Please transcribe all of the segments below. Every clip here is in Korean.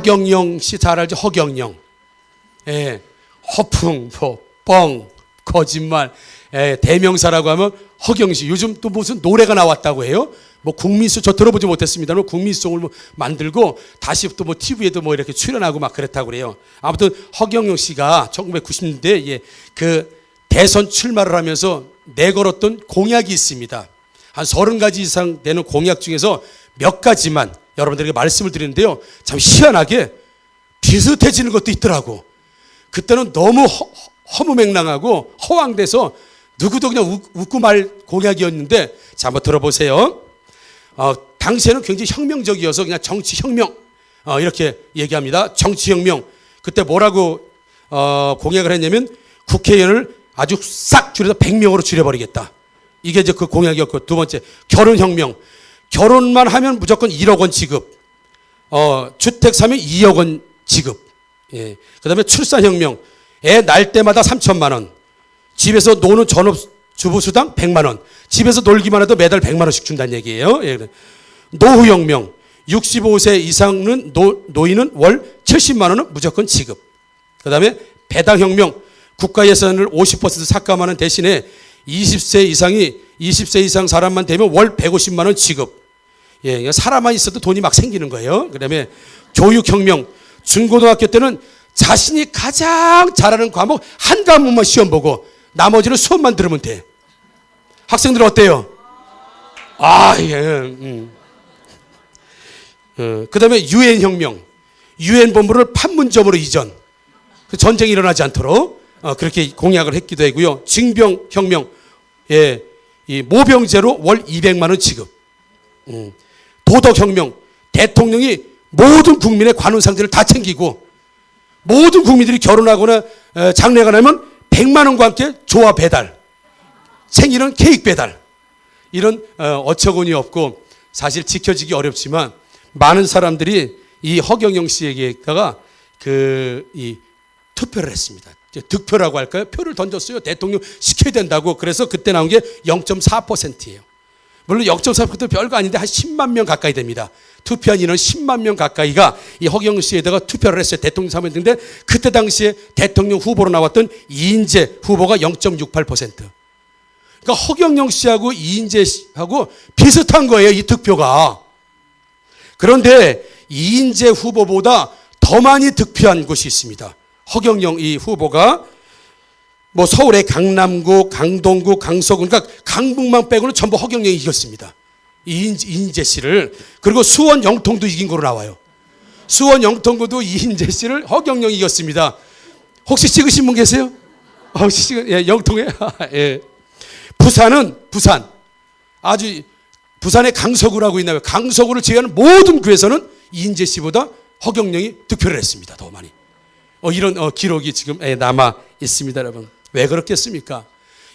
허경영 씨 잘 알죠? 허경영. 예, 허풍, 뻥, 거짓말, 대명사라고 하면 허경영 씨. 요즘 또 무슨 노래가 나왔다고 해요? 뭐 국민송, 저 들어보지 못했습니다만 국민송을 뭐 만들고 다시 또 뭐 TV에도 뭐 이렇게 출연하고 막 그랬다고 그래요. 아무튼 허경영 씨가 1990년대에 그 대선 출마를 하면서 내걸었던 공약이 있습니다. 한 30가지 이상 되는 공약 중에서 몇 가지만 여러분들에게 말씀을 드리는데요. 참 희한하게 비슷해지는 것도 있더라고. 그때는 너무 허무맹랑하고 허황돼서 누구도 그냥 웃고 말 공약이었는데, 자, 한번 들어보세요. 당시에는 굉장히 혁명적이어서 그냥 정치혁명 이렇게 얘기합니다. 정치혁명. 그때 뭐라고 공약을 했냐면 국회의원을 아주 싹 줄여서 100명으로 줄여버리겠다. 이게 이제 그 공약이었고, 두 번째 결혼혁명. 결혼만 하면 무조건 1억 원 지급. 주택 사면 2억 원 지급. 예. 그다음에 출산혁명. 애 날 때마다 3천만 원. 집에서 노는 전업주부수당 100만 원. 집에서 놀기만 해도 매달 100만 원씩 준다는 얘기예요. 예. 노후혁명. 65세 이상은 노인은 월 70만 원은 무조건 지급. 그다음에 배당혁명. 국가 예산을 50% 삭감하는 대신에 20세 이상 사람만 되면 월 150만 원 지급. 예, 사람만 있어도 돈이 막 생기는 거예요. 그다음에 교육혁명. 중고등학교 때는 자신이 가장 잘하는 과목 한 과목만 시험 보고 나머지는 수업만 들으면 돼. 학생들 어때요? 예. 그다음에 유엔혁명. 유엔 본부를 판문점으로 이전. 전쟁이 일어나지 않도록 그렇게 공약을 했기도 하고요. 징병혁명. 예, 이 모병제로 월 200만 원 지급. 도덕혁명. 대통령이 모든 국민의 관훈상제를 다 챙기고 모든 국민들이 결혼하거나 장례가 나면 100만 원과 함께 조화 배달, 생일은 케이크 배달. 이런 어처구니 없고 사실 지켜지기 어렵지만 많은 사람들이 이 허경영 씨에게다가 이 투표를 했습니다. 득표라고 할까요? 표를 던졌어요. 대통령 시켜야 된다고. 그래서 그때 나온 게 0.4%예요. 물론 0.4%도 별거 아닌데 한 10만 명 가까이 됩니다. 투표한 인원 10만 명 가까이가 이 허경영 씨에다가 투표를 했어요. 대통령 사무했는데 그때 당시에 대통령 후보로 나왔던 이인재 후보가 0.68%. 그러니까 허경영 씨하고 이인재 씨하고 비슷한 거예요. 이 득표가. 그런데 이인재 후보보다 더 많이 득표한 곳이 있습니다. 허경영 이 후보가 뭐 서울의 강남구, 강동구, 강서구, 그러니까 강북만 빼고는 전부 허경영이 이겼습니다. 이인재 씨를. 그리고 수원 영통도 이긴 거로 나와요. 수원 영통구도 이인재 씨를 허경영이 이겼습니다. 혹시 찍으신 분 계세요? 혹시 예, 영통에? 예. 부산 아주 부산의 강서구라고 있나요? 강서구를 제외하는 모든 구에서는 이인재 씨보다 허경영이 득표를 했습니다. 더 많이. 이런 기록이 지금 남아 있습니다, 여러분. 왜 그렇겠습니까?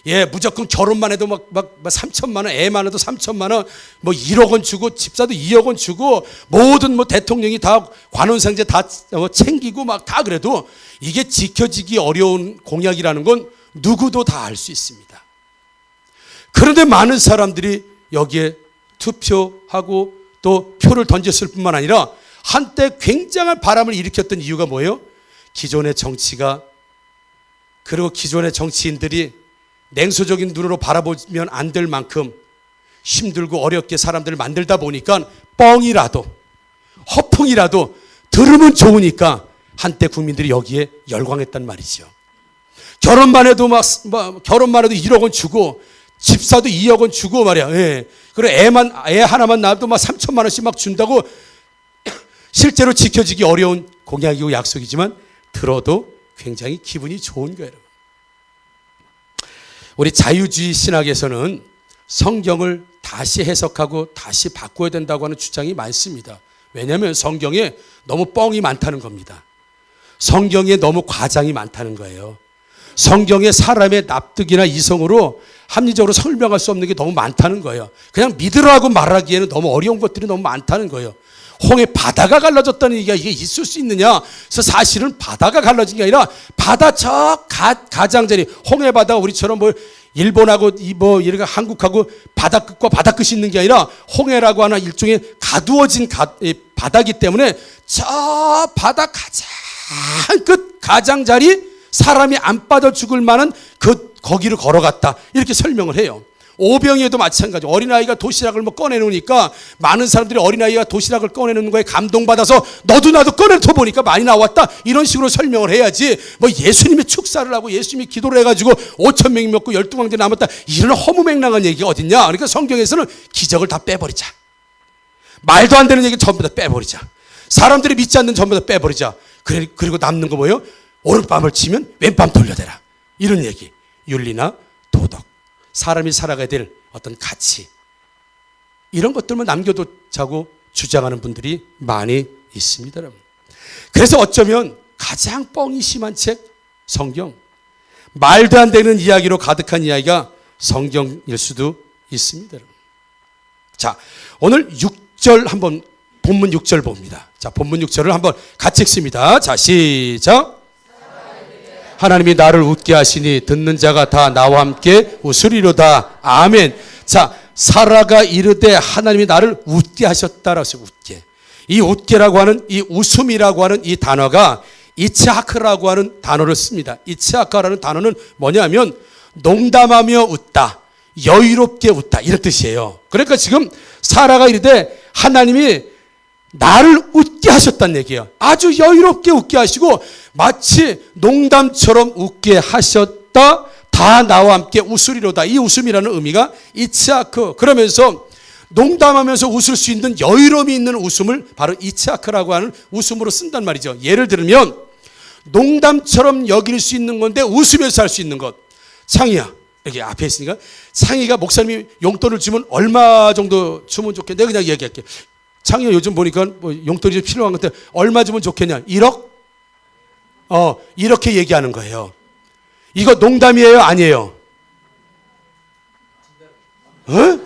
예, 무조건 결혼만 해도 막 3천만 원, 애만 해도 3천만 원, 뭐 1억 원 주고 집사도 2억 원 주고 모든 뭐 대통령이 다 관훈상제 다 챙기고 막 다 그래도 이게 지켜지기 어려운 공약이라는 건 누구도 다 알 수 있습니다. 그런데 많은 사람들이 여기에 투표하고 또 표를 던졌을 뿐만 아니라 한때 굉장한 바람을 일으켰던 이유가 뭐예요? 기존의 정치가, 그리고 기존의 정치인들이 냉소적인 눈으로 바라보면 안 될 만큼 힘들고 어렵게 사람들을 만들다 보니까 뻥이라도 허풍이라도 들으면 좋으니까 한때 국민들이 여기에 열광했단 말이죠. 결혼만 해도 결혼만 해도 1억 원 주고 집사도 2억 원 주고 말이야. 예. 그리고 애 하나만 낳아도 3천만 원씩 막 준다고. 실제로 지켜지기 어려운 공약이고 약속이지만 들어도 굉장히 기분이 좋은 거예요. 우리 자유주의 신학에서는 성경을 다시 해석하고 다시 바꿔야 된다고 하는 주장이 많습니다. 왜냐하면 성경에 너무 뻥이 많다는 겁니다. 성경에 너무 과장이 많다는 거예요. 성경에 사람의 납득이나 이성으로 합리적으로 설명할 수 없는 게 너무 많다는 거예요. 그냥 믿으라고 말하기에는 너무 어려운 것들이 너무 많다는 거예요. 홍해 바다가 갈라졌다는 얘기가 이게 있을 수 있느냐? 그래서 사실은 바다가 갈라진 게 아니라 바다 저 가장자리 홍해 바다가 우리처럼 뭐 일본하고 이렇게 한국하고 바다 끝과 바다 끝이 있는 게 아니라 홍해라고 하는 일종의 가두어진 바다기 때문에 저 바다 가장 끝 가장자리 사람이 안 빠져 죽을 만한 거기를 걸어갔다 이렇게 설명을 해요. 오병이어도 마찬가지. 어린아이가 도시락을 꺼내놓으니까 많은 사람들이 어린아이가 도시락을 꺼내놓는 거에 감동받아서 너도 나도 꺼내놓고 보니까 많이 나왔다 이런 식으로 설명을 해야지 예수님이 축사를 하고 예수님이 기도를 해가지고 5천 명이 먹고 12광대 남았다 이런 허무맹랑한 얘기가 어딨냐. 그러니까 성경에서는 기적을 다 빼버리자. 말도 안 되는 얘기 전부 다 빼버리자. 사람들이 믿지 않는 전부 다 빼버리자. 그리고 남는 거 뭐예요? 오른밤을 치면 왼밤 돌려대라. 이런 얘기. 윤리나 도덕, 사람이 살아가야 될 어떤 가치, 이런 것들만 남겨두자고 주장하는 분들이 많이 있습니다. 여러분. 그래서 어쩌면 가장 뻥이 심한 책 성경, 말도 안 되는 이야기로 가득한 이야기가 성경일 수도 있습니다. 여러분. 자, 오늘 6절 한번 본문 6절 봅니다. 자, 본문 6절을 한번 같이 읽습니다. 자, 시작. 하나님이 나를 웃게 하시니 듣는 자가 다 나와 함께 웃으리로다. 아멘. 자, 사라가 이르되 하나님이 나를 웃게 하셨다라고 했어요. 웃게. 이 웃게라고 하는 이 웃음이라고 하는 이 단어가 이츠하크라고 하는 단어를 씁니다. 이츠하크라는 단어는 뭐냐면 농담하며 웃다, 여유롭게 웃다 이런 뜻이에요. 그러니까 지금 사라가 이르되 하나님이 나를 웃게 하셨다는 얘기예요. 아주 여유롭게 웃게 하시고 마치 농담처럼 웃게 하셨다. 다 나와 함께 웃으리로다. 이 웃음이라는 의미가 이츠하크. 그러면서 농담하면서 웃을 수 있는 여유로움이 있는 웃음을 바로 이츠하크라고 하는 웃음으로 쓴단 말이죠. 예를 들면 농담처럼 여길 수 있는 건데 웃으면서 할 수 있는 것. 창희야, 여기 앞에 있으니까 창희가 목사님이 용돈을 주면 얼마 정도 주면 좋겠냐. 내가 그냥 얘기할게. 창희가 요즘 보니까 용돈이 좀 필요한 건데 얼마 주면 좋겠냐? 1억? 이렇게 얘기하는 거예요. 이거 농담이에요? 아니에요? 어?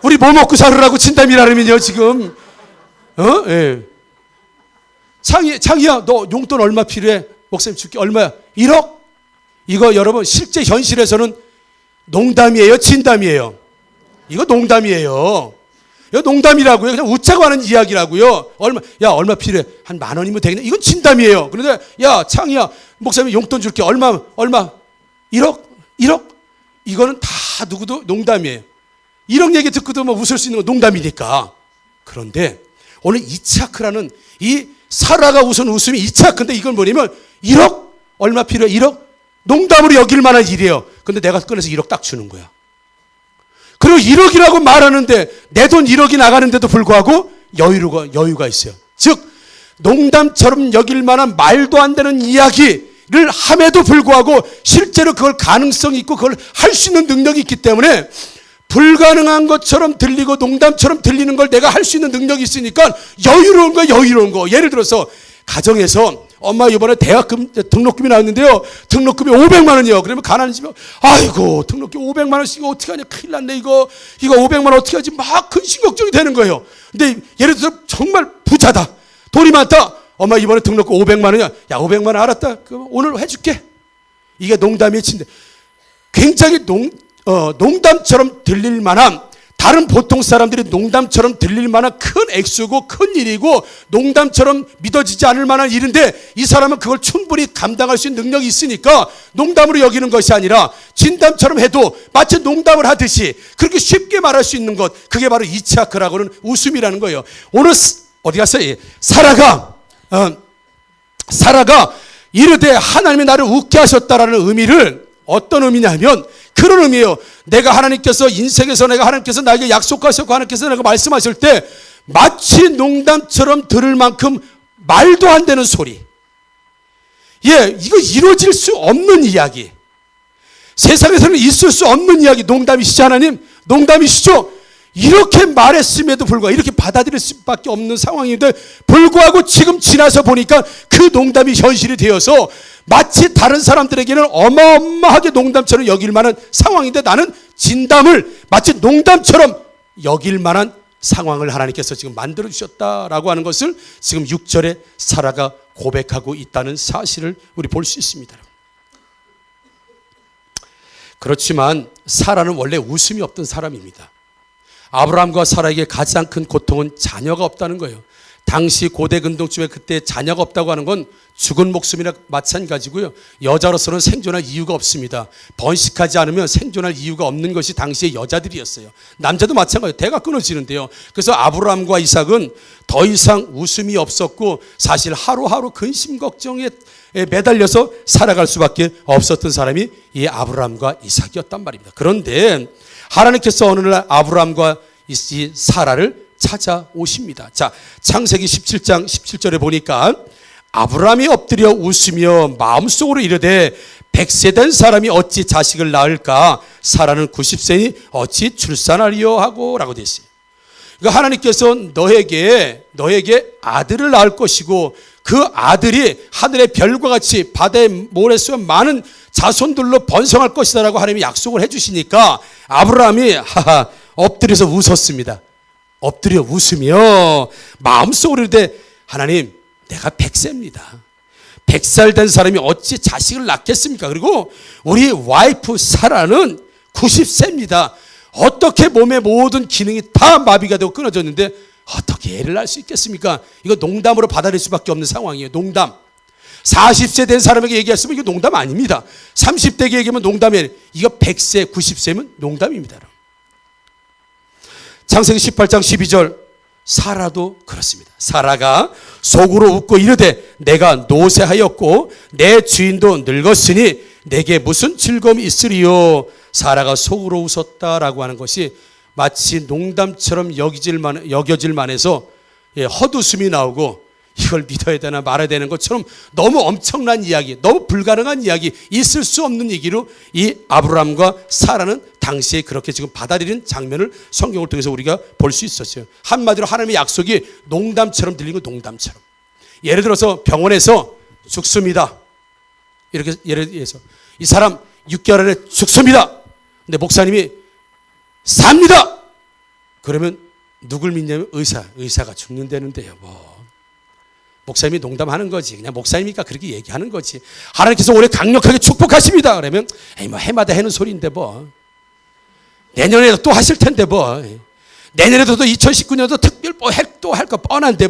우리 뭐 먹고 살으라고 진담이라면요 지금. 예. 창희야 너 용돈 얼마 필요해? 목사님 줄게. 얼마야? 1억? 이거 여러분 실제 현실에서는 농담이에요? 진담이에요? 이거 농담이에요. 이거 농담이라고요. 그냥 웃자고 하는 이야기라고요. 얼마 필요해? 한 10,000원이면 되겠네. 이건 진담이에요. 그런데 야 창희야 목사님 용돈 줄게. 얼마? 1억? 이거는 다 누구도 농담이에요. 1억 얘기 듣고도 웃을 수 있는 건 농담이니까. 그런데 오늘 이츠하크라는 이 사라가 웃은 웃음이 이츠하크인데 이건 뭐냐면 1억? 얼마 필요해? 1억? 농담으로 여길 만한 일이에요. 근데 내가 꺼내서 1억 딱 주는 거야. 그리고 1억이라고 말하는데 내 돈 1억이 나가는데도 불구하고 여유가 있어요. 즉 농담처럼 여길 만한 말도 안 되는 이야기를 함에도 불구하고 실제로 그걸 가능성이 있고 그걸 할 수 있는 능력이 있기 때문에 불가능한 것처럼 들리고 농담처럼 들리는 걸 내가 할 수 있는 능력이 있으니까 여유로운 거. 예를 들어서 가정에서 엄마 이번에 대학금 등록금이 나왔는데요. 등록금이 500만 원이요. 그러면 가난한 집에 아이고 등록금 500만 원씩 이거 어떻게 하냐. 큰일 났네. 이거 500만 원 어떻게 하지. 막 근심 걱정이 되는 거예요. 근데 예를 들어서 정말 부자다. 돈이 많다. 엄마 이번에 등록금 500만 원이야. 야 500만 원 알았다. 그럼 오늘 해줄게. 이게 농담의 친데 굉장히 농담처럼 들릴 만한 다른 보통 사람들이 농담처럼 들릴 만한 큰 액수고 큰 일이고 농담처럼 믿어지지 않을 만한 일인데 이 사람은 그걸 충분히 감당할 수 있는 능력이 있으니까 농담으로 여기는 것이 아니라 진담처럼 해도 마치 농담을 하듯이 그렇게 쉽게 말할 수 있는 것, 그게 바로 이츠하크라고 하는 웃음이라는 거예요. 오늘 어디 갔어요? 사라가 이르되 하나님이 나를 웃게 하셨다라는 의미를 어떤 의미냐면 그런 의미예요. 내가 하나님께서 인생에서 내가 하나님께서 나에게 약속하셨고 하나님께서 내가 말씀하실 때 마치 농담처럼 들을 만큼 말도 안 되는 소리. 예, 이거 이루어질 수 없는 이야기. 세상에서는 있을 수 없는 이야기. 농담이시죠 하나님? 농담이시죠? 이렇게 말했음에도 불구하고 이렇게 받아들일 수밖에 없는 상황인데 불구하고 지금 지나서 보니까 그 농담이 현실이 되어서 마치 다른 사람들에게는 어마어마하게 농담처럼 여길 만한 상황인데 나는 진담을 마치 농담처럼 여길 만한 상황을 하나님께서 지금 만들어 주셨다라고 하는 것을 지금 6절에 사라가 고백하고 있다는 사실을 우리 볼 수 있습니다. 그렇지만 사라는 원래 웃음이 없던 사람입니다. 아브라함과 사라에게 가장 큰 고통은 자녀가 없다는 거예요. 당시 고대 근동쯤에 그때 자녀가 없다고 하는 건 죽은 목숨이나 마찬가지고요. 여자로서는 생존할 이유가 없습니다. 번식하지 않으면 생존할 이유가 없는 것이 당시의 여자들이었어요. 남자도 마찬가지예요. 대가 끊어지는데요. 그래서 아브라함과 이삭은 더 이상 웃음이 없었고 사실 하루하루 근심 걱정에 매달려서 살아갈 수밖에 없었던 사람이 이 아브라함과 이삭이었단 말입니다. 그런데 하나님께서 어느 날 아브라함과 이 사라를 찾아오십니다. 자, 창세기 17장 17절에 보니까 아브라함이 엎드려 웃으며 마음속으로 이르되 100세 된 사람이 어찌 자식을 낳을까? 사라는 90세니 어찌 출산하리요 하고 라고 되어 있어요. 그러니까 하나님께서 너에게 아들을 낳을 것이고 그 아들이 하늘의 별과 같이 바다의 모래 속에 많은 자손들로 번성할 것이다 라고 하나님이 약속을 해주시니까 아브라함이 엎드려서 웃었습니다. 엎드려 웃으며 마음속으로 이르되 하나님 내가 100세입니다. 100살 된 사람이 어찌 자식을 낳겠습니까? 그리고 우리 와이프 사라는 90세입니다. 어떻게 몸의 모든 기능이 다 마비가 되고 끊어졌는데 어떻게 애를 낳을 수 있겠습니까? 이거 농담으로 받아들일 수밖에 없는 상황이에요. 농담. 40세 된 사람에게 얘기했으면 이거 농담 아닙니다. 30대에게 얘기하면 농담이에요. 이거 100세, 90세면 농담입니다. 창세기 18장 12절 사라도 그렇습니다. 사라가 속으로 웃고 이르되 내가 노쇠하였고 내 주인도 늙었으니 내게 무슨 즐거움이 있으리요. 사라가 속으로 웃었다라고 하는 것이 마치 농담처럼 여겨질 만해서 헛웃음이 나오고 이걸 믿어야 되나 말아야 되는 것처럼 너무 엄청난 이야기, 너무 불가능한 이야기, 있을 수 없는 얘기로 이 아브라함과 사라는 당시에 그렇게 지금 받아들이는 장면을 성경을 통해서 우리가 볼 수 있었어요. 한마디로 하나님의 약속이 농담처럼 들리는 거 농담처럼. 예를 들어서 병원에서 죽습니다. 이렇게 예를 들어서 이 사람 6개월 안에 죽습니다. 근데 목사님이 삽니다. 그러면 누굴 믿냐면 의사가 죽는다는데요. 목사님이 농담하는 거지. 그냥 목사님이니까 그렇게 얘기하는 거지. 하나님께서 올해 강력하게 축복하십니다. 그러면 해마다 하는 소리인데 내년에도 또 하실 텐데 내년에도 또 2019년도 특별 또 할 거 뻔한데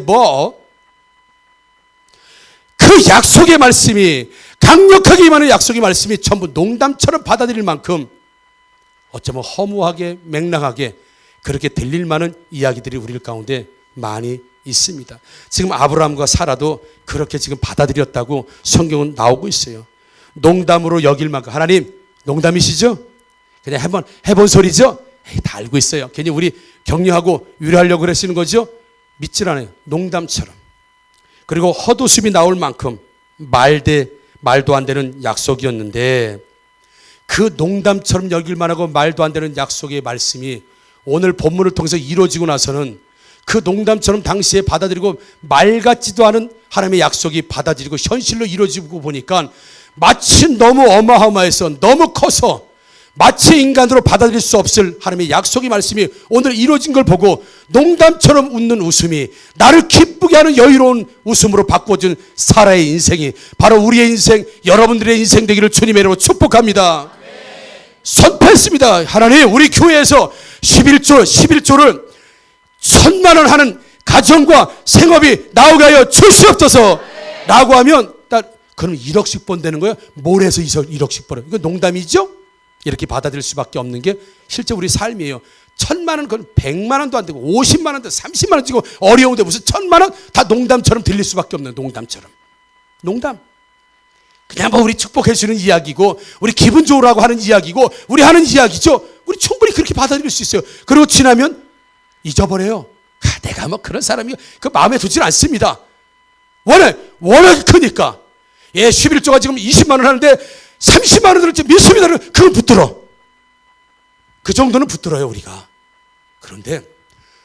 그 약속의 말씀이 강력하게 임하는 약속의 말씀이 전부 농담처럼 받아들일 만큼 어쩌면 허무하게 맹랑하게 그렇게 들릴 만한 이야기들이 우리 가운데 많이 있습니다. 지금 아브라함과 사라도 그렇게 지금 받아들였다고 성경은 나오고 있어요. 농담으로 여길 만큼 하나님 농담이시죠? 그냥 한번 해본 소리죠? 다 알고 있어요. 괜히 우리 격려하고 위로하려고 그러시는 거죠? 믿질 않아요. 농담처럼. 그리고 헛웃음이 나올 만큼 말도 안 되는 약속이었는데 그 농담처럼 여길 만하고 말도 안 되는 약속의 말씀이 오늘 본문을 통해서 이루어지고 나서는 그 농담처럼 당시에 받아들이고 말 같지도 않은 하나님의 약속이 받아들이고 현실로 이루어지고 보니까 마치 너무 어마어마해서 너무 커서 마치 인간으로 받아들일 수 없을 하나님의 약속의 말씀이 오늘 이루어진 걸 보고 농담처럼 웃는 웃음이 나를 기쁘게 하는 여유로운 웃음으로 바꿔준 사라의 인생이 바로 우리의 인생, 여러분들의 인생 되기를 주님의 이름으로 축복합니다. 선포했습니다. 하나님, 우리 교회에서 11조를 1,000만 원 하는 가정과 생업이 나오게 하여 주시옵소서 라고 하면 그럼 1억씩 번다는 거예요. 몰에서 1억씩 벌어요. 이거 농담이죠? 이렇게 받아들일 수밖에 없는 게 실제 우리 삶이에요. 1,000만 원, 그건 100만 원도 안 되고 50만 원도 30만 원 지고 어려운데 무슨 1,000만 원? 다 농담처럼 들릴 수밖에 없는 농담처럼. 농담. 그냥 우리 축복해 주는 이야기고 우리 기분 좋으라고 하는 이야기고 우리 하는 이야기죠. 우리 충분히 그렇게 받아들일 수 있어요. 그리고 지나면 잊어버려요. 내가 그런 사람이 그 마음에 두질 않습니다. 워낙 크니까. 11조가 지금 20만 원 하는데 30만 원 들을지 믿습니다. 그건 붙들어. 그 정도는 붙들어요, 우리가. 그런데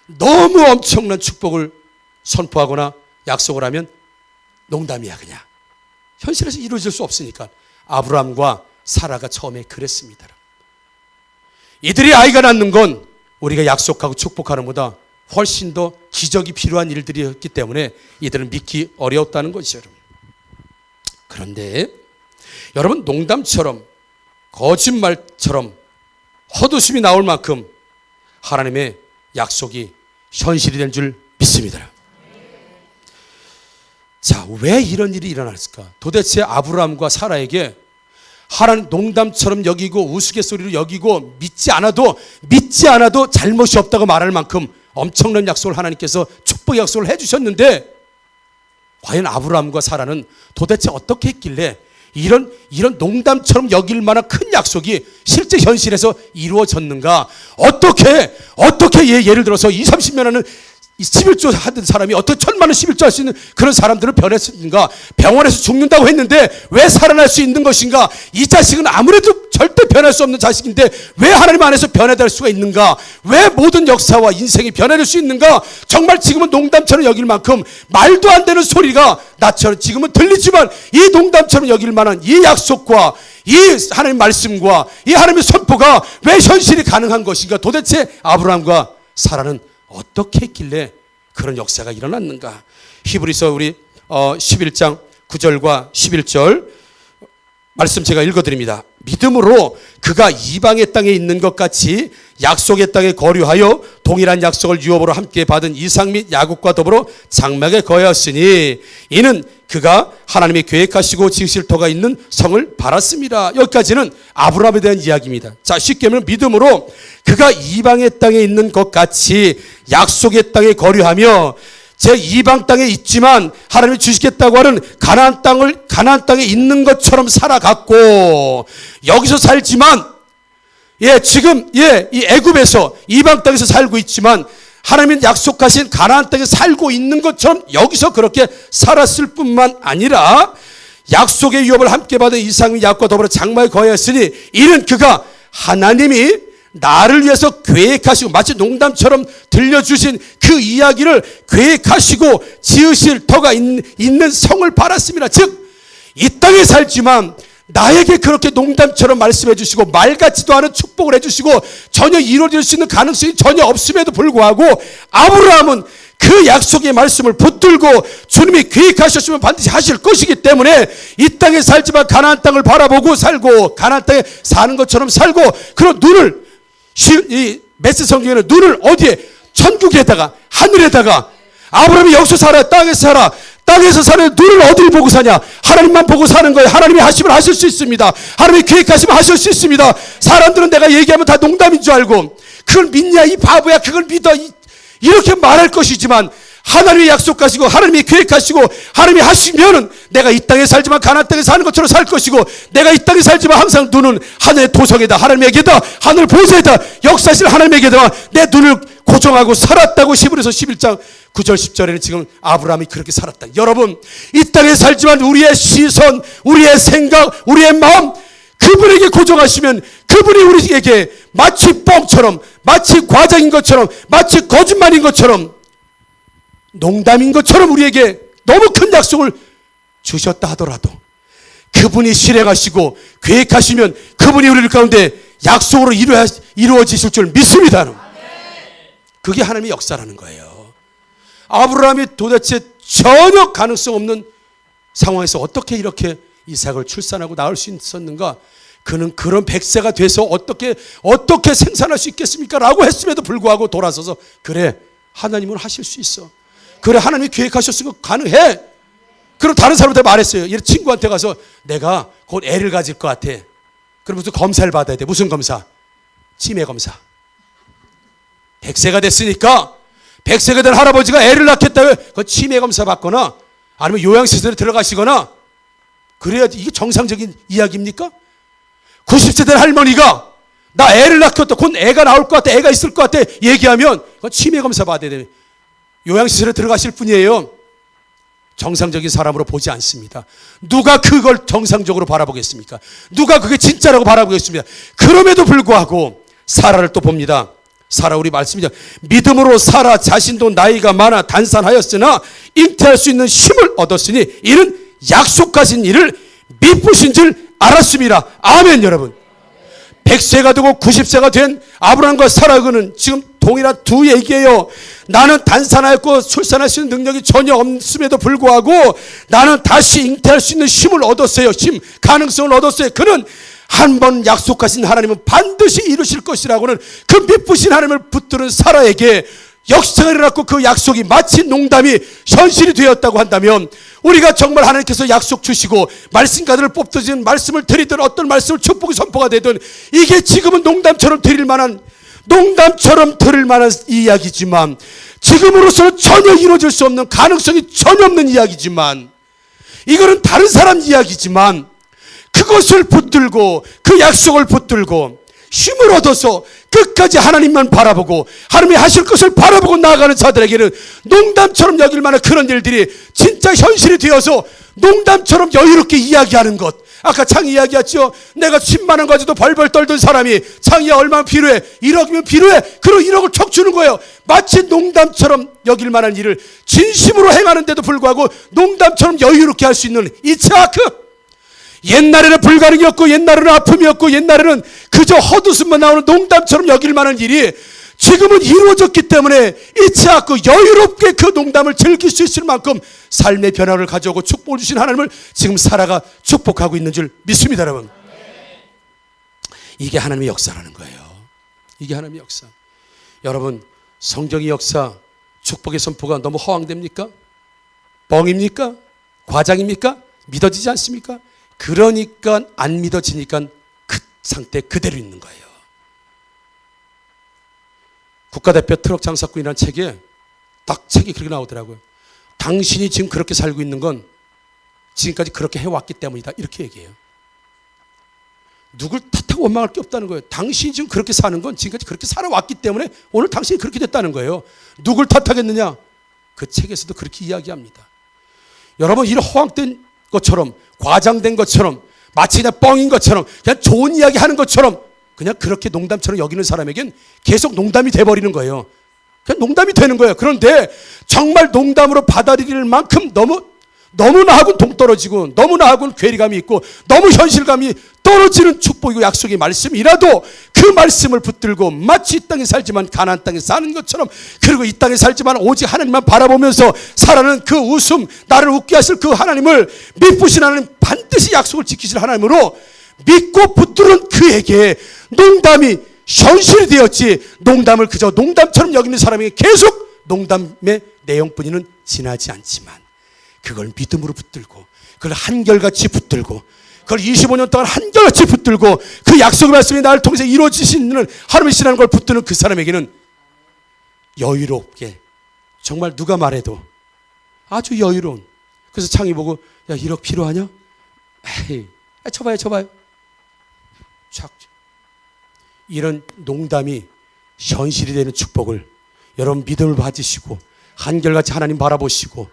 너무 엄청난 축복을 선포하거나 약속을 하면 농담이야, 그냥. 현실에서 이루어질 수 없으니까. 아브라함과 사라가 처음에 그랬습니다. 이들이 아이가 낳는 건 우리가 약속하고 축복하는 것보다 훨씬 더 기적이 필요한 일들이었기 때문에 이들은 믿기 어려웠다는 것이죠. 그런데 여러분 농담처럼 거짓말처럼 헛웃음이 나올 만큼 하나님의 약속이 현실이 된 줄 믿습니다. 자, 왜 이런 일이 일어났을까? 도대체 아브라함과 사라에게 하나님 농담처럼 여기고 우스갯소리로 여기고 믿지 않아도 잘못이 없다고 말할 만큼 엄청난 약속을 하나님께서 축복의 약속을 해주셨는데, 과연 아브라함과 사라는 도대체 어떻게 했길래 이런 농담처럼 여길 만한 큰 약속이 실제 현실에서 이루어졌는가? 어떻게 예를 들어서 20, 30년 하는 11조 하던 사람이 어떻게 1000만 원 11조 할 수 있는 그런 사람들을 변했는가? 병원에서 죽는다고 했는데 왜 살아날 수 있는 것인가? 이 자식은 아무래도 절대 변할 수 없는 자식인데 왜 하나님 안에서 변화될 수가 있는가? 왜 모든 역사와 인생이 변화될 수 있는가? 정말 지금은 농담처럼 여길 만큼 말도 안 되는 소리가 나처럼 지금은 들리지만, 이 농담처럼 여길 만한 이 약속과 이 하나님의 말씀과 이 하나님의 선포가 왜 현실이 가능한 것인가? 도대체 아브라함과 사라는 어떻게 했길래 그런 역사가 일어났는가? 히브리서 우리 11장 9절과 11절 말씀 제가 읽어드립니다. 믿음으로 그가 이방의 땅에 있는 것 같이 약속의 땅에 거류하여 동일한 약속을 유업으로 함께 받은 이삭 및 야곱과 더불어 장막에 거하였으니 이는 그가 하나님이 계획하시고 지으실 터가 있는 성을 바랐습니다. 여기까지는 아브라함에 대한 이야기입니다. 자, 쉽게 하면 믿음으로 그가 이방의 땅에 있는 것 같이 약속의 땅에 거류하며, 제 이방 땅에 있지만 하나님이 주시겠다고 하는 가나안 땅에 있는 것처럼 살아갔고, 여기서 살지만 지금 이 애굽에서 이방 땅에서 살고 있지만 하나님이 약속하신 가나안 땅에 살고 있는 것처럼 여기서 그렇게 살았을 뿐만 아니라 약속의 유업을 함께 받은 이삭 및 야곱과 더불어 장막에 거하였으니 이는 그가 하나님이 나를 위해서 계획하시고, 마치 농담처럼 들려주신 그 이야기를 계획하시고 지으실 터가 있는 성을 바랐습니다. 즉, 이 땅에 살지만 나에게 그렇게 농담처럼 말씀해 주시고 말 같지도 않은 축복을 해 주시고 전혀 이루어질 수 있는 가능성이 전혀 없음에도 불구하고 아브라함은 그 약속의 말씀을 붙들고 주님이 계획하셨으면 반드시 하실 것이기 때문에 이 땅에 살지만 가나안 땅을 바라보고 살고 가나안 땅에 사는 것처럼 살고, 그런 눈을, 이 메시 성경에는 눈을 어디에? 천국에다가, 하늘에다가. 아브라함이 여기서 살아, 땅에서 살아. 땅에서 사는 눈을 어디를 보고 사냐? 하나님만 보고 사는 거예요. 하나님이 하시면 하실 수 있습니다. 하나님이 계획하시면 하실 수 있습니다. 사람들은 내가 얘기하면 다 농담인 줄 알고 그걸 믿냐 이 바보야, 그걸 믿어, 이렇게 말할 것이지만, 하나님이 약속하시고 하나님이 계획하시고 하나님이 하시면은 내가 이 땅에 살지만 가나안 땅에 사는 것처럼 살 것이고, 내가 이 땅에 살지만 항상 눈은 하늘의 도성에다, 하나님에게다, 하늘 보좌에다, 역사실 하나님에게다 내 눈을 고정하고 살았다고 히브리서 11장 9절 10절에는 지금 아브라함이 그렇게 살았다. 여러분, 이 땅에 살지만 우리의 시선, 우리의 생각, 우리의 마음 그분에게 고정하시면 그분이 우리에게 마치 뻥처럼, 마치 과장인 것처럼, 마치 거짓말인 것처럼, 농담인 것처럼 우리에게 너무 큰 약속을 주셨다 하더라도 그분이 실행하시고 계획하시면 그분이 우리 가운데 약속으로 이루어지실 줄 믿습니다. 그게 하나님의 역사라는 거예요. 아브라함이 도대체 전혀 가능성 없는 상황에서 어떻게 이렇게 이삭을 출산하고 낳을 수 있었는가? 그는 그런 100세가 돼서 어떻게 생산할 수 있겠습니까? 라고 했음에도 불구하고 돌아서서, 그래, 하나님은 하실 수 있어. 그래, 하나님이 계획하셨으니까 가능해. 그럼 다른 사람한테 말했어요. 얘 친구한테 가서 내가 곧 애를 가질 것 같아. 그러면서 검사를 받아야 돼. 무슨 검사? 치매 검사. 100세가 됐으니까 100세가 된 할아버지가 애를 낳겠다고 그 치매 검사 받거나 아니면 요양시설에 들어가시거나 그래야지. 이게 정상적인 이야기입니까? 90세 된 할머니가 나 애를 낳겠다, 곧 애가 나올 것 같아, 애가 있을 것 같아 얘기하면 그 치매 검사 받아야 돼요. 요양시설에 들어가실 분이에요. 정상적인 사람으로 보지 않습니다. 누가 그걸 정상적으로 바라보겠습니까? 누가 그게 진짜라고 바라보겠습니까? 그럼에도 불구하고 사라를 또 봅니다. 사라, 우리 말씀이죠. 믿음으로 사라 자신도 나이가 많아 단산하였으나 잉태할 수 있는 힘을 얻었으니 이는 약속하신 일을 미쁘신 줄 알았습니다. 아멘. 여러분, 100세가 되고 90세가 된 아브라함과 사라는 지금 동일한 두 얘기예요. 나는 단산하였고 출산할 수 있는 능력이 전혀 없음에도 불구하고 나는 다시 잉태할 수 있는 힘을 얻었어요. 가능성을 얻었어요. 그는 한 번 약속하신 하나님은 반드시 이루실 것이라고는 그 믿으신 하나님을 붙드는 사라에게 역사가 일어났고 그 약속이 마치 농담이 현실이 되었다고 한다면, 우리가 정말 하나님께서 약속 주시고 말씀가들을 뽑듯이 말씀을 드리든 어떤 말씀을 축복이 선포가 되든 이게 지금은 농담처럼 들을 만한 이야기지만, 지금으로서는 전혀 이루어질 수 없는, 가능성이 전혀 없는 이야기지만, 이거는 다른 사람 이야기지만, 그것을 붙들고 그 약속을 붙들고 힘을 얻어서 끝까지 하나님만 바라보고 하나님이 하실 것을 바라보고 나아가는 자들에게는 농담처럼 여길 만한 그런 일들이 진짜 현실이 되어서 농담처럼 여유롭게 이야기하는 것. 아까 창이 이야기했죠. 내가 10만 원 가지고 벌벌 떨던 사람이 창이야 얼마나 필요해? 1억이면 필요해. 그럼 1억을 척 주는 거예요. 마치 농담처럼 여길 만한 일을 진심으로 행하는데도 불구하고 농담처럼 여유롭게 할 수 있는 이츠하크. 옛날에는 불가능이었고, 옛날에는 아픔이었고, 옛날에는 그저 헛웃음만 나오는 농담처럼 여길 만한 일이 지금은 이루어졌기 때문에 이츠하고 여유롭게 그 농담을 즐길 수 있을 만큼 삶의 변화를 가져오고 축복을 주신 하나님을 지금 살아가 축복하고 있는 줄 믿습니다, 여러분. 이게 하나님의 역사라는 거예요. 이게 하나님의 역사. 여러분, 성경의 역사, 축복의 선포가 너무 허황됩니까? 뻥입니까? 과장입니까? 믿어지지 않습니까? 그러니까 안 믿어지니까 그 상태 그대로 있는 거예요. 국가대표 트럭 장사꾼이라는 책에 딱 책이 그렇게 나오더라고요. 당신이 지금 그렇게 살고 있는 건 지금까지 그렇게 해왔기 때문이다, 이렇게 얘기해요. 누굴 탓하고 원망할 게 없다는 거예요. 당신이 지금 그렇게 사는 건 지금까지 그렇게 살아왔기 때문에 오늘 당신이 그렇게 됐다는 거예요. 누굴 탓하겠느냐? 그 책에서도 그렇게 이야기합니다. 여러분, 이런 허황된 것처럼, 과장된 것처럼, 마치 그냥 뻥인 것처럼, 그냥 좋은 이야기 하는 것처럼 그냥 그렇게 농담처럼 여기는 사람에겐 계속 농담이 돼버리는 거예요. 그냥 농담이 되는 거예요. 그런데 정말 농담으로 받아들일 만큼 너무나 하고는 동떨어지고, 너무나 하고는 괴리감이 있고, 너무 현실감이 떨어지는 축복이고 약속의 말씀이라도 그 말씀을 붙들고 마치 이 땅에 살지만 가나안 땅에 사는 것처럼, 그리고 이 땅에 살지만 오직 하나님만 바라보면서 살아는 그 웃음, 나를 웃게 하실 그 하나님을 믿으신 하나님, 반드시 약속을 지키실 하나님으로 믿고 붙들은 그에게 농담이 현실이 되었지, 농담을 그저 농담처럼 여기는 사람에게 계속 농담의 내용뿐이는 지나지 않지만 그걸 믿음으로 붙들고, 그걸 한결같이 붙들고, 그걸 25년 동안 한결같이 붙들고 그 약속의 말씀이 나를 통해서 이루어지시는 하나님이시라는 걸 붙드는 그 사람에게는 여유롭게, 정말 누가 말해도 아주 여유로운. 그래서 창이 보고, 야 1억 필요하냐? 에이, 쳐봐요. 착. 이런 농담이 현실이 되는 축복을 여러분 믿음을 가지시고 한결같이 하나님 바라보시고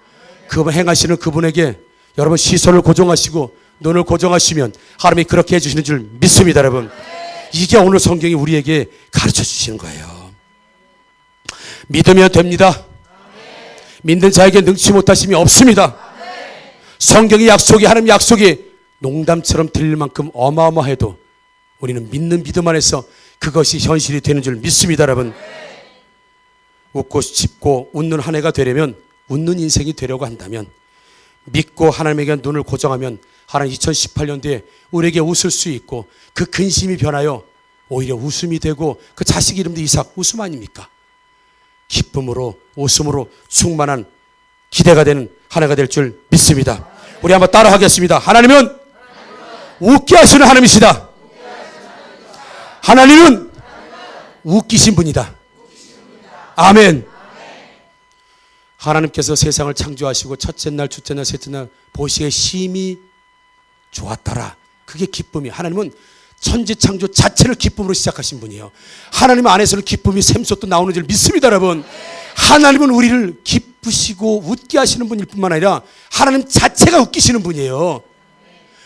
그분 행하시는 그분에게 여러분 시선을 고정하시고 눈을 고정하시면 하나님이 그렇게 해주시는 줄 믿습니다, 여러분. 이게 오늘 성경이 우리에게 가르쳐 주시는 거예요. 믿으면 됩니다. 믿는 자에게 능치 못하심이 없습니다. 성경의 약속이, 하나님의 약속이 농담처럼 들릴 만큼 어마어마해도 우리는 믿는 믿음 안에서 그것이 현실이 되는 줄 믿습니다, 여러분. 웃고 싶고 웃는 한 해가 되려면, 웃는 인생이 되려고 한다면, 믿고 하나님에게 눈을 고정하면 하나님 2018년도에 우리에게 웃을 수 있고 그 근심이 변하여 오히려 웃음이 되고, 그 자식 이름도 이삭, 웃음 아닙니까? 기쁨으로, 웃음으로 충만한 기대가 되는 한 해가 될 줄 믿습니다. 우리 한번 따라 하겠습니다. 하나님은 웃게 하시는 하나님이시다. 하나님은 웃기신 분이다. 아멘. 하나님께서 세상을 창조하시고 첫째 날, 둘째 날, 셋째 날 보시기에 심히 좋았더라. 그게 기쁨이. 하나님은 천지 창조 자체를 기쁨으로 시작하신 분이에요. 하나님 안에서는 기쁨이 샘솟도 나오는 줄 믿습니다, 여러분. 하나님은 우리를 기쁘시고 웃게 하시는 분일 뿐만 아니라 하나님 자체가 웃기시는 분이에요.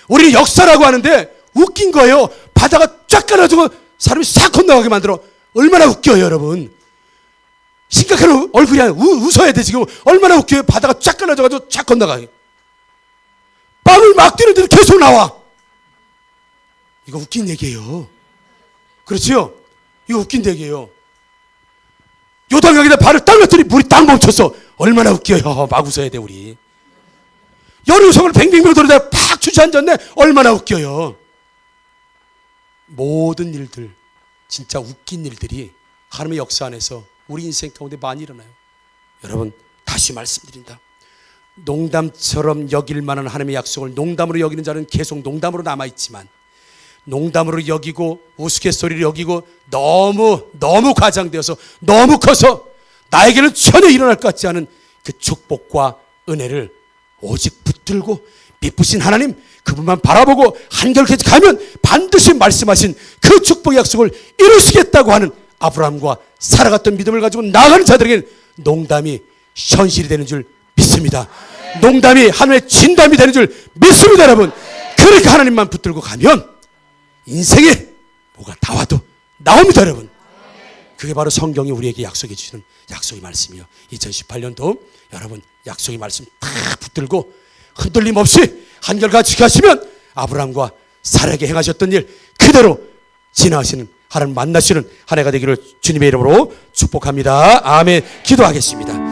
우리는 역사라고 하는데 웃긴 거예요. 바다가 쫙 깔아주고 사람이 싹 건너가게 만들어. 얼마나 웃겨요, 여러분. 심각한 얼굴이 아니라 웃어야 돼. 지금 얼마나 웃겨요. 바다가 쫙 깔아줘가지고 쫙 건너가게. 빵을 막 뛰는데도 계속 나와. 이거 웃긴 얘기예요. 그렇지요? 이거 웃긴 얘기예요. 요단강에다 발을 딱 넣었더니 물이 딱 멈췄어. 얼마나 웃겨요. 막 웃어야 돼, 우리. 여리우성을 뱅뱅뱅 돌리다가 팍 주저앉았네. 얼마나 웃겨요. 모든 일들, 진짜 웃긴 일들이 하나님의 역사 안에서 우리 인생 가운데 많이 일어나요. 여러분, 다시 말씀드린다. 농담처럼 여길 만한 하나님의 약속을 농담으로 여기는 자는 계속 농담으로 남아있지만, 농담으로 여기고 우스갯소리를 여기고 너무 과장되어서 너무 커서 나에게는 전혀 일어날 것 같지 않은 그 축복과 은혜를 오직 붙들고 미쁘신 하나님, 그분만 바라보고 한결같이 가면 반드시 말씀하신 그 축복의 약속을 이루시겠다고 하는 아브라함과 살아갔던 믿음을 가지고 나아가는 자들에게는 농담이 현실이 되는 줄 믿습니다. 농담이 하나님의 진담이 되는 줄 믿습니다. 여러분, 그러니까 하나님만 붙들고 가면 인생에 뭐가 다 와도 나옵니다. 여러분, 그게 바로 성경이 우리에게 약속해 주시는 약속의 말씀이요. 2018년도 여러분, 약속의 말씀 다 붙들고 흔들림 없이 한결같이 가시면 아브라함과 사라에게 행하셨던 일 그대로 지나시는, 하나님 만나시는 한 해가 되기를 주님의 이름으로 축복합니다. 아멘. 기도하겠습니다.